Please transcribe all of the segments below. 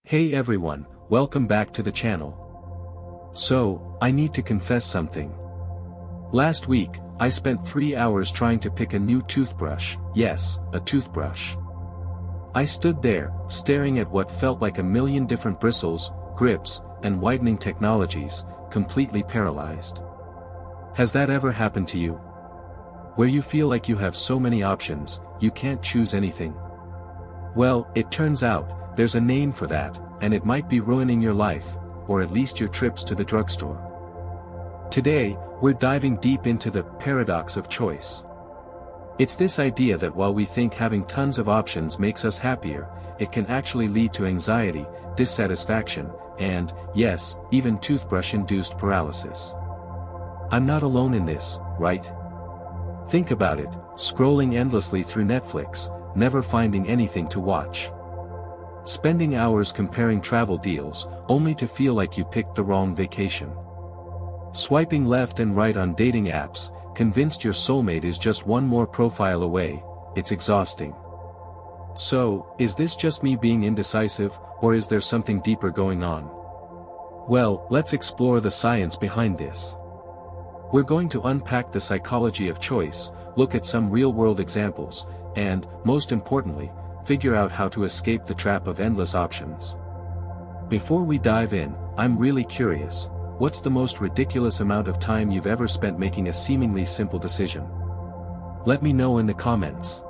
Hey everyone, welcome back to the channel. So, I need to confess something. Last week, I spent 3 hours trying to pick a new toothbrush, yes, a toothbrush. I stood there, staring at what felt like a million different bristles, grips, and whitening technologies, completely paralyzed. Has that ever happened to you? Where you feel like you have so many options, you can't choose anything? Well, it turns out, there's a name for that, and it might be ruining your life, or at least your trips to the drugstore. Today, we're diving deep into the paradox of choice. It's this idea that while we think having tons of options makes us happier, it can actually lead to anxiety, dissatisfaction, and, yes, even toothbrush-induced paralysis. I'm not alone in this, right? Think about it, scrolling endlessly through Netflix, never finding anything to watch. Spending hours comparing travel deals, only to feel like you picked the wrong vacation. Swiping left and right on dating apps, convinced your soulmate is just one more profile away. It's exhausting. So, is this just me being indecisive, or is there something deeper going on? Well, let's explore the science behind this. We're going to unpack the psychology of choice, look at some real-world examples, and, most importantly, figure out how to escape the trap of endless options. Before we dive in, I'm really curious, what's the most ridiculous amount of time you've ever spent making a seemingly simple decision? Let me know in the comments.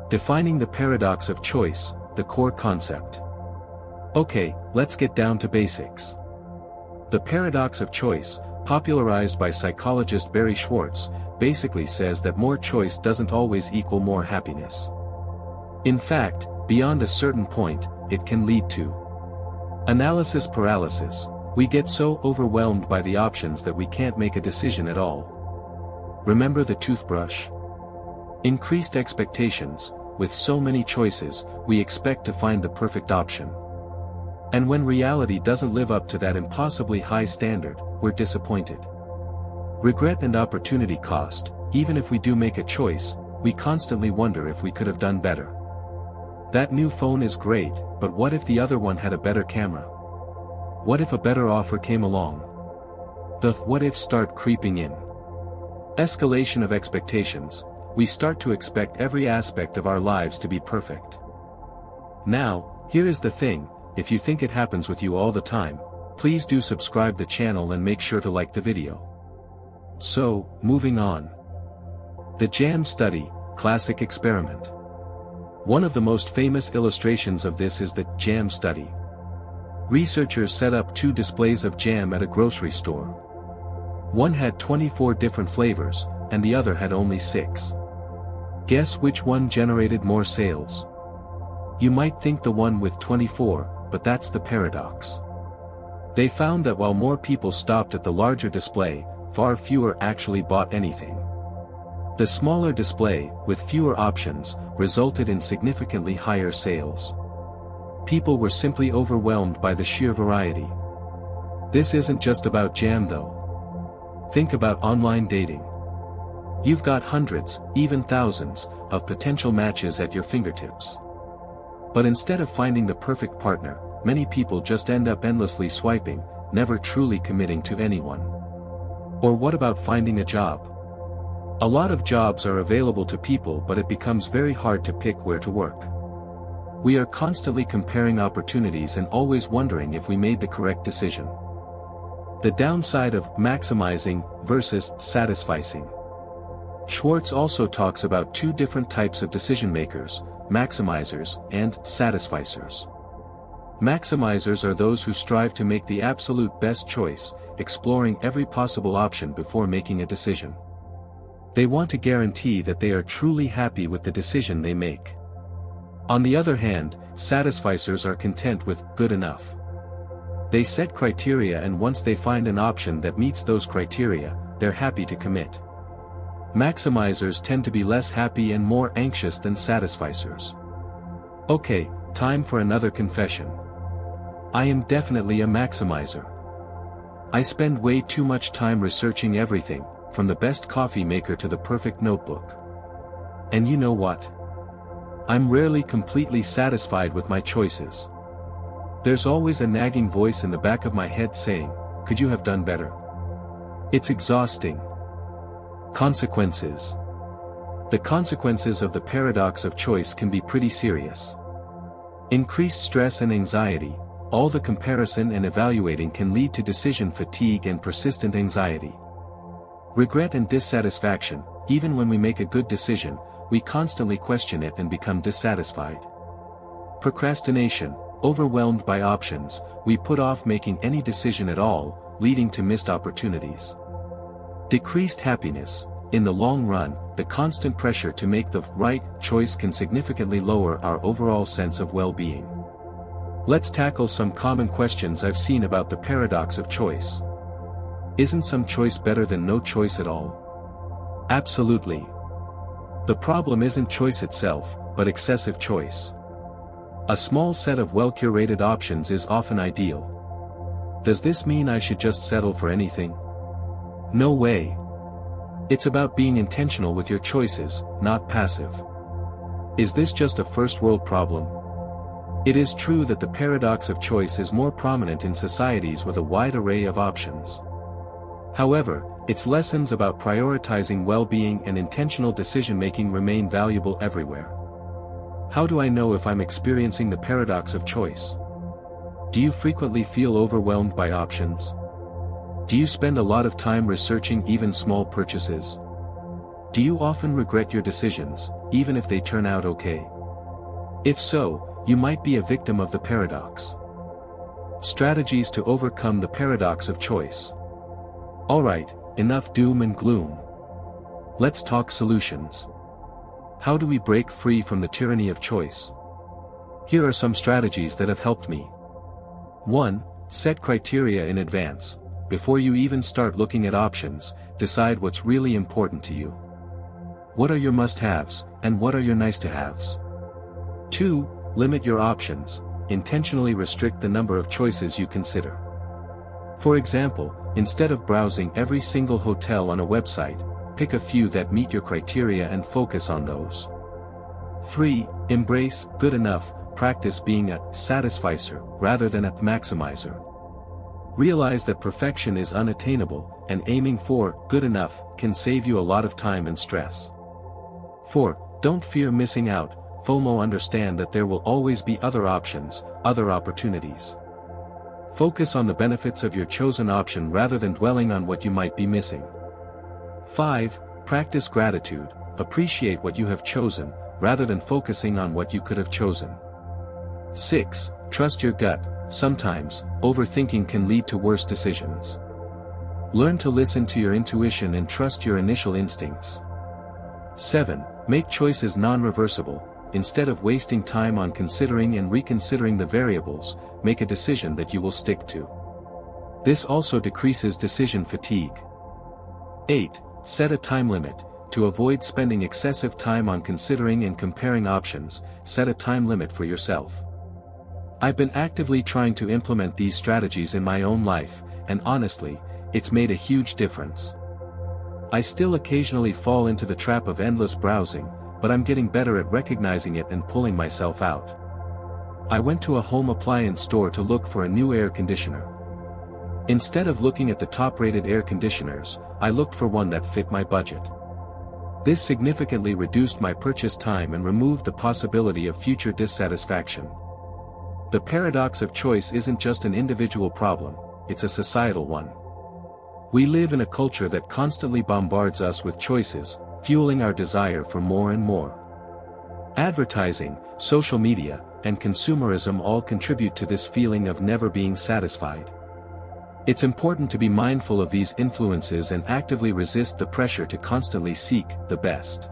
Defining the paradox of choice, the core concept. Okay, let's get down to basics. The paradox of choice, popularized by psychologist Barry Schwartz, basically says that more choice doesn't always equal more happiness. In fact, beyond a certain point, it can lead to analysis paralysis. We get so overwhelmed by the options that we can't make a decision at all. Remember the toothbrush? Increased expectations. With so many choices, we expect to find the perfect option. And when reality doesn't live up to that impossibly high standard, we're disappointed. Regret and opportunity cost. Even if we do make a choice, we constantly wonder if we could have done better. That new phone is great, but what if the other one had a better camera? What if a better offer came along? The what-ifs start creeping in. Escalation of expectations. We start to expect every aspect of our lives to be perfect. Now, here is the thing, if you think it happens with you all the time, please do subscribe the channel and make sure to like the video. So, moving on. The jam study, classic experiment. One of the most famous illustrations of this is the jam study. Researchers set up 2 displays of jam at a grocery store. One had 24 different flavors, and the other had only 6. Guess which one generated more sales? You might think the one with 24, but that's the paradox. They found that while more people stopped at the larger display, far fewer actually bought anything. The smaller display, with fewer options, resulted in significantly higher sales. People were simply overwhelmed by the sheer variety. This isn't just about jam though. Think about online dating. You've got hundreds, even thousands, of potential matches at your fingertips. But instead of finding the perfect partner, many people just end up endlessly swiping, never truly committing to anyone. Or what about finding a job? A lot of jobs are available to people, but it becomes very hard to pick where to work. We are constantly comparing opportunities and always wondering if we made the correct decision. The downside of maximizing versus satisficing. Schwartz also talks about 2 different types of decision makers, maximizers and satisficers. Maximizers are those who strive to make the absolute best choice, exploring every possible option before making a decision. They want to guarantee that they are truly happy with the decision they make. On the other hand, satisficers are content with good enough. They set criteria, and once they find an option that meets those criteria, they're happy to commit. Maximizers tend to be less happy and more anxious than satisficers. Okay, time for another confession. I am definitely a maximizer. I spend way too much time researching everything, from the best coffee maker to the perfect notebook. And you know what? I'm rarely completely satisfied with my choices. There's always a nagging voice in the back of my head saying, could you have done better? It's exhausting. Consequences. The consequences of the paradox of choice can be pretty serious. Increased stress and anxiety, all the comparison and evaluating can lead to decision fatigue and persistent anxiety. Regret and dissatisfaction, even when we make a good decision, we constantly question it and become dissatisfied. Procrastination, overwhelmed by options, we put off making any decision at all, leading to missed opportunities. Decreased happiness, in the long run, the constant pressure to make the right choice can significantly lower our overall sense of well-being. Let's tackle some common questions I've seen about the paradox of choice. Isn't some choice better than no choice at all? Absolutely. The problem isn't choice itself, but excessive choice. A small set of well-curated options is often ideal. Does this mean I should just settle for anything? No way. It's about being intentional with your choices, not passive. Is this just a first-world problem? It is true that the paradox of choice is more prominent in societies with a wide array of options. However, its lessons about prioritizing well-being and intentional decision-making remain valuable everywhere. How do I know if I'm experiencing the paradox of choice? Do you frequently feel overwhelmed by options? Do you spend a lot of time researching even small purchases? Do you often regret your decisions, even if they turn out okay? If so, you might be a victim of the paradox. Strategies to overcome the paradox of choice. Alright, enough doom and gloom. Let's talk solutions. How do we break free from the tyranny of choice? Here are some strategies that have helped me. 1. Set criteria in advance. Before you even start looking at options, decide what's really important to you. What are your must-haves, and what are your nice-to-haves? 2. Limit your options. Intentionally restrict the number of choices you consider. For example, instead of browsing every single hotel on a website, pick a few that meet your criteria and focus on those. 3. Embrace good enough. Practice being a satisficer rather than a maximizer. Realize that perfection is unattainable, and aiming for good enough can save you a lot of time and stress. 4. Don't fear missing out. FOMO. Understand that there will always be other options, other opportunities. Focus on the benefits of your chosen option rather than dwelling on what you might be missing. 5. Practice gratitude. Appreciate what you have chosen, rather than focusing on what you could have chosen. 6. Trust your gut. Sometimes, overthinking can lead to worse decisions. Learn to listen to your intuition and trust your initial instincts. 7. Make choices non-reversible. Instead of wasting time on considering and reconsidering the variables, make a decision that you will stick to. This also decreases decision fatigue. 8. Set a time limit. To avoid spending excessive time on considering and comparing options, set a time limit for yourself. I've been actively trying to implement these strategies in my own life, and honestly, it's made a huge difference. I still occasionally fall into the trap of endless browsing, but I'm getting better at recognizing it and pulling myself out. I went to a home appliance store to look for a new air conditioner. Instead of looking at the top-rated air conditioners, I looked for one that fit my budget. This significantly reduced my purchase time and removed the possibility of future dissatisfaction. The paradox of choice isn't just an individual problem, it's a societal one. We live in a culture that constantly bombards us with choices, fueling our desire for more and more. Advertising, social media, and consumerism all contribute to this feeling of never being satisfied. It's important to be mindful of these influences and actively resist the pressure to constantly seek the best.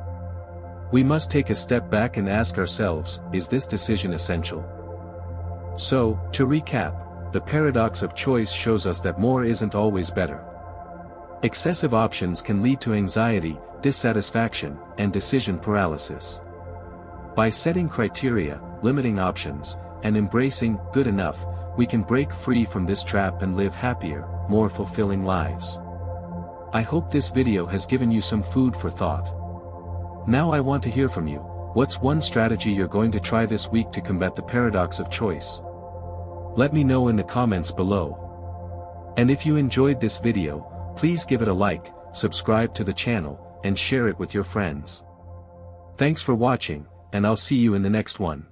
We must take a step back and ask ourselves, is this decision essential? So, to recap, the paradox of choice shows us that more isn't always better. Excessive options can lead to anxiety, dissatisfaction, and decision paralysis. By setting criteria, limiting options, and embracing good enough, we can break free from this trap and live happier, more fulfilling lives. I hope this video has given you some food for thought. Now I want to hear from you. What's one strategy you're going to try this week to combat the paradox of choice? Let me know in the comments below. And if you enjoyed this video, please give it a like, subscribe to the channel, and share it with your friends. Thanks for watching, and I'll see you in the next one.